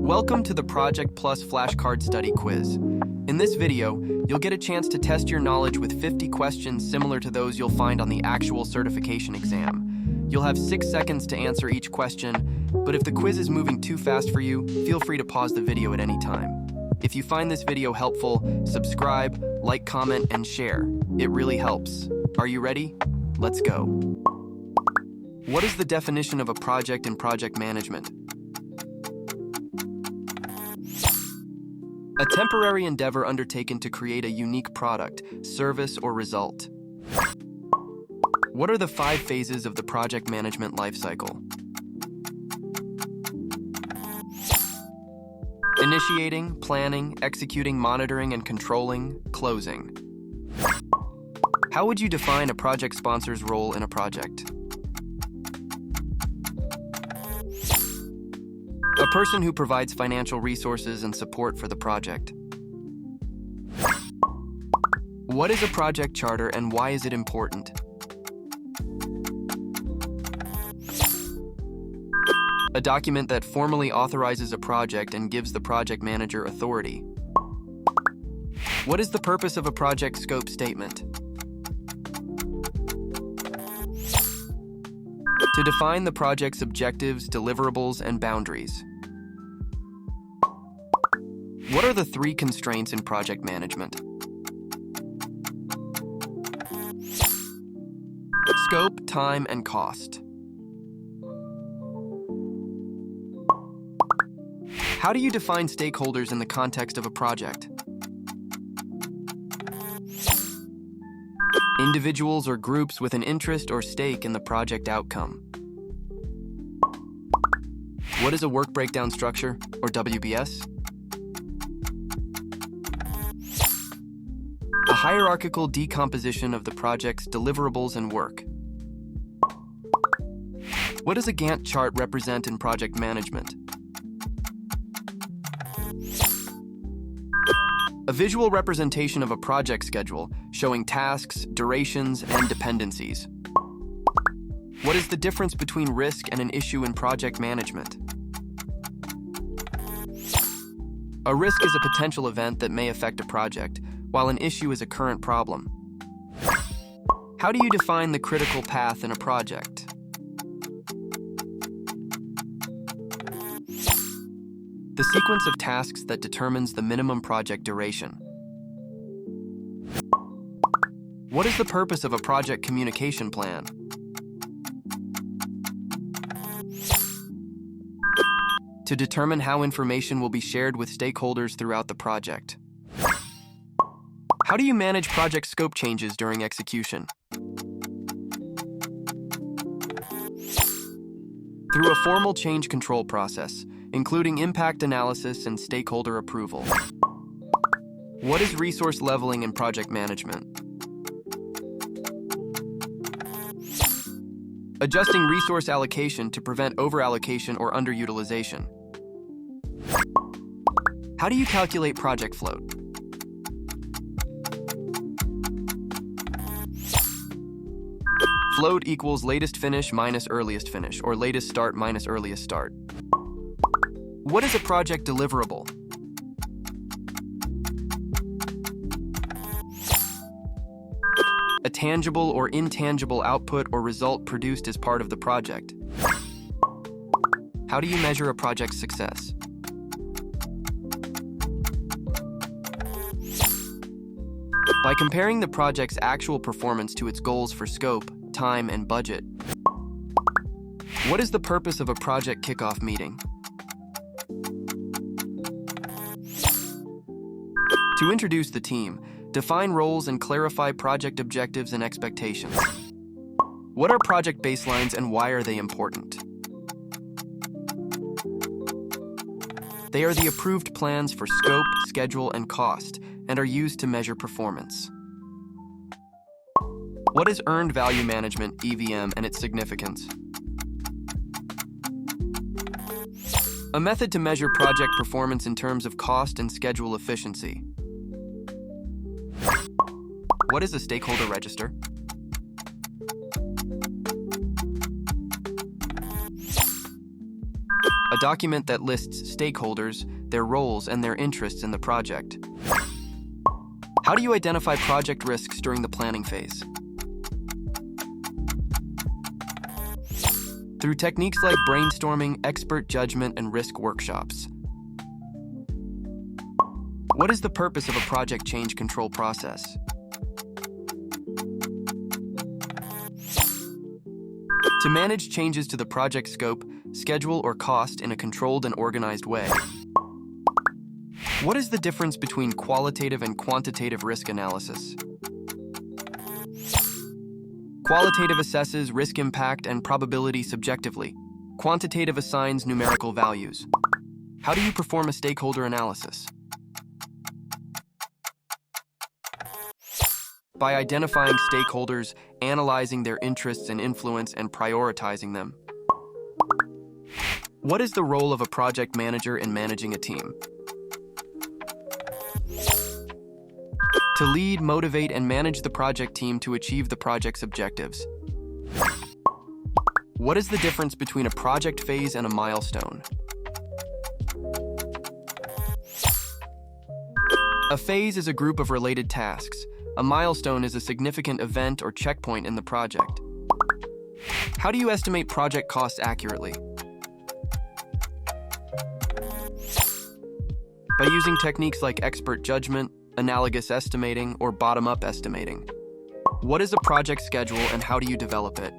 Welcome to the Project Plus Flashcard Study Quiz. In this video, you'll get a chance to test your knowledge with 50 questions similar to those you'll find on the actual certification exam. You'll have 6 seconds to answer each question, but if the quiz is moving too fast for you, feel free to pause the video at any time. If you find this video helpful, subscribe, like, comment, and share. It really helps. Are you ready? Let's go. What is the definition of a project in project management? A temporary endeavor undertaken to create a unique product, service, or result. What are the 5 phases of the project management lifecycle? Initiating, planning, executing, monitoring, and controlling, closing. How would you define a project sponsor's role in a project? A person who provides financial resources and support for the project. What is a project charter and why is it important? A document that formally authorizes a project and gives the project manager authority. What is the purpose of a project scope statement? To define the project's objectives, deliverables, and boundaries. What are the 3 constraints in project management? Scope, time, and cost. How do you define stakeholders in the context of a project? Individuals or groups with an interest or stake in the project outcome. What is a work breakdown structure, or WBS? A hierarchical decomposition of the project's deliverables and work. What does a Gantt chart represent in project management? A visual representation of a project schedule showing tasks, durations, and dependencies. What is the difference between risk and an issue in project management? A risk is a potential event that may affect a project, while an issue is a current problem. How do you define the critical path in a project? The sequence of tasks that determines the minimum project duration. What is the purpose of a project communication plan? To determine how information will be shared with stakeholders throughout the project. How do you manage project scope changes during execution? Through a formal change control process, including impact analysis and stakeholder approval. What is resource leveling in project management? Adjusting resource allocation to prevent overallocation or underutilization. How do you calculate project float? Float equals latest finish minus earliest finish, or latest start minus earliest start. What is a project deliverable? A tangible or intangible output or result produced as part of the project. How do you measure a project's success? By comparing the project's actual performance to its goals for scope, time, and budget. What is the purpose of a project kickoff meeting? To introduce the team, define roles and clarify project objectives and expectations. What are project baselines and why are they important? They are the approved plans for scope, schedule, and cost, and are used to measure performance. What is earned value management, EVM, and its significance? A method to measure project performance in terms of cost and schedule efficiency. What is a stakeholder register? A a document that lists stakeholders, their roles, and their interests in the project. How do you identify project risks during the planning phase? Through techniques like brainstorming, expert judgment, and risk workshops. What is the purpose of a project change control process? To manage changes to the project scope, schedule, or cost in a controlled and organized way. What is the difference between qualitative and quantitative risk analysis? Qualitative assesses risk impact and probability subjectively. Quantitative assigns numerical values. How do you perform a stakeholder analysis? By identifying stakeholders, analyzing their interests and influence, and prioritizing them. What is the role of a project manager in managing a team? To lead, motivate, and manage the project team to achieve the project's objectives. What is the difference between a project phase and a milestone? A phase is a group of related tasks. A milestone is a significant event or checkpoint in the project. How do you estimate project costs accurately? By using techniques like expert judgment, analogous estimating, or bottom-up estimating. What is a project schedule and how do you develop it?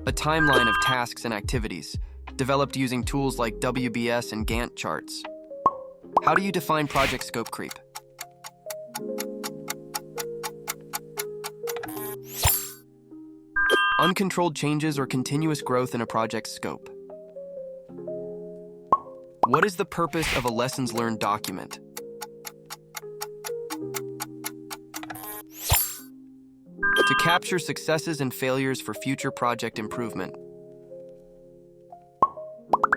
A timeline of tasks and activities, developed using tools like WBS and Gantt charts. How do you define project scope creep? Uncontrolled changes or continuous growth in a project's scope. What is the purpose of a lessons learned document? To capture successes and failures for future project improvement.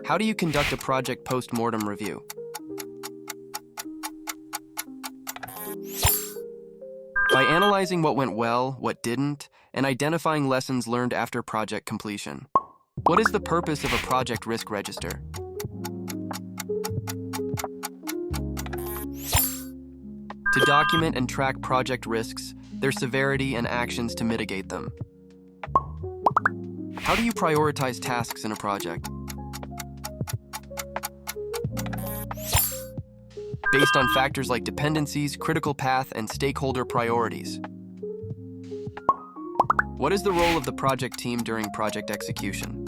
How do you conduct a project post-mortem review? By analyzing what went well, what didn't, and identifying lessons learned after project completion. What is the purpose of a project risk register? To document and track project risks, their severity, and actions to mitigate them. How do you prioritize tasks in a project? Based on factors like dependencies, critical path, and stakeholder priorities. What is the role of the project team during project execution?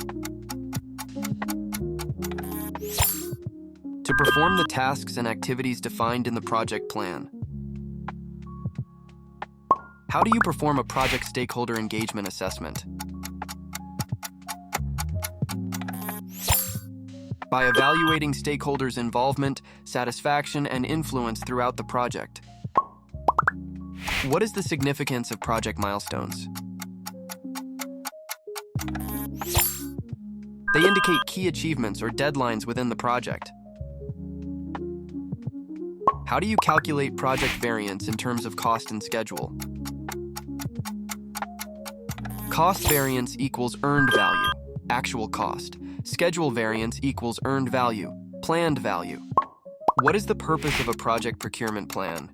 To perform the tasks and activities defined in the project plan. How do you perform a project stakeholder engagement assessment? By evaluating stakeholders' involvement, satisfaction, and influence throughout the project. What is the significance of project milestones? They indicate key achievements or deadlines within the project. How do you calculate project variance in terms of cost and schedule? Cost variance equals earned value, actual cost. Schedule variance equals earned value, planned value. What is the purpose of a project procurement plan?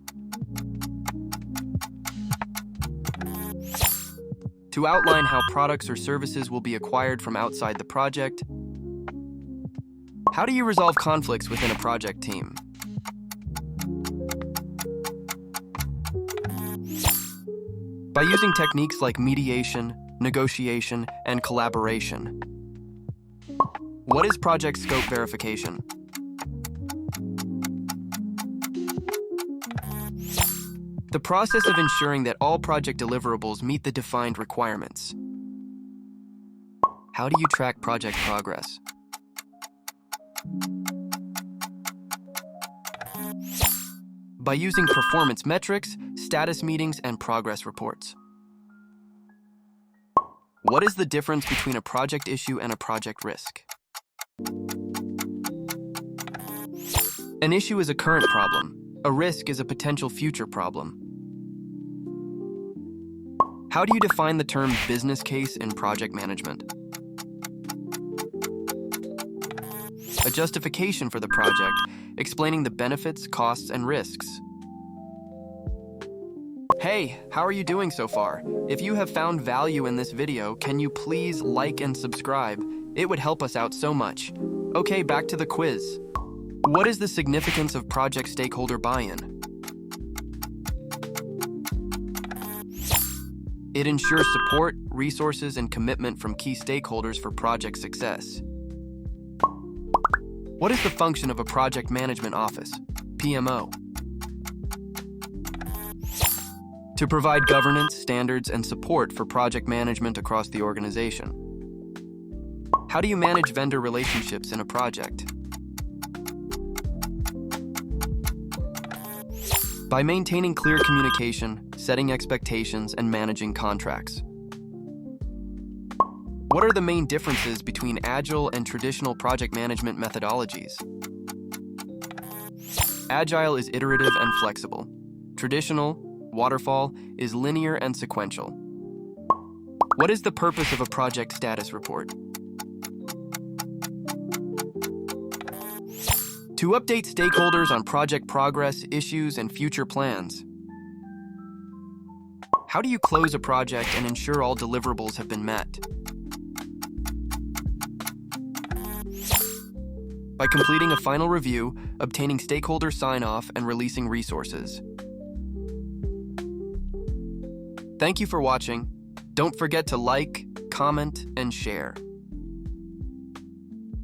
To outline how products or services will be acquired from outside the project. How do you resolve conflicts within a project team? By using techniques like mediation, negotiation, and collaboration. What is project scope verification? The process of ensuring that all project deliverables meet the defined requirements. How do you track project progress? By using performance metrics, status meetings, and progress reports. What is the difference between a project issue and a project risk? An issue is a current problem. A risk is a potential future problem. How do you define the term business case in project management? A justification for the project, explaining the benefits, costs, and risks. Hey, how are you doing so far? If you have found value in this video, can you please like and subscribe? It would help us out so much. Okay, back to the quiz. What is the significance of project stakeholder buy-in? It ensures support, resources, and commitment from key stakeholders for project success. What is the function of a project management office, PMO? To provide governance, standards, and support for project management across the organization. How do you manage vendor relationships in a project? By maintaining clear communication, setting expectations, and managing contracts. What are the main differences between agile and traditional project management methodologies? Agile is iterative and flexible. Traditional, waterfall, is linear and sequential. What is the purpose of a project status report? To update stakeholders on project progress, issues, and future plans. How do you close a project and ensure all deliverables have been met? By completing a final review, obtaining stakeholder sign-off, and releasing resources. Thank you for watching. Don't forget to like, comment, and share.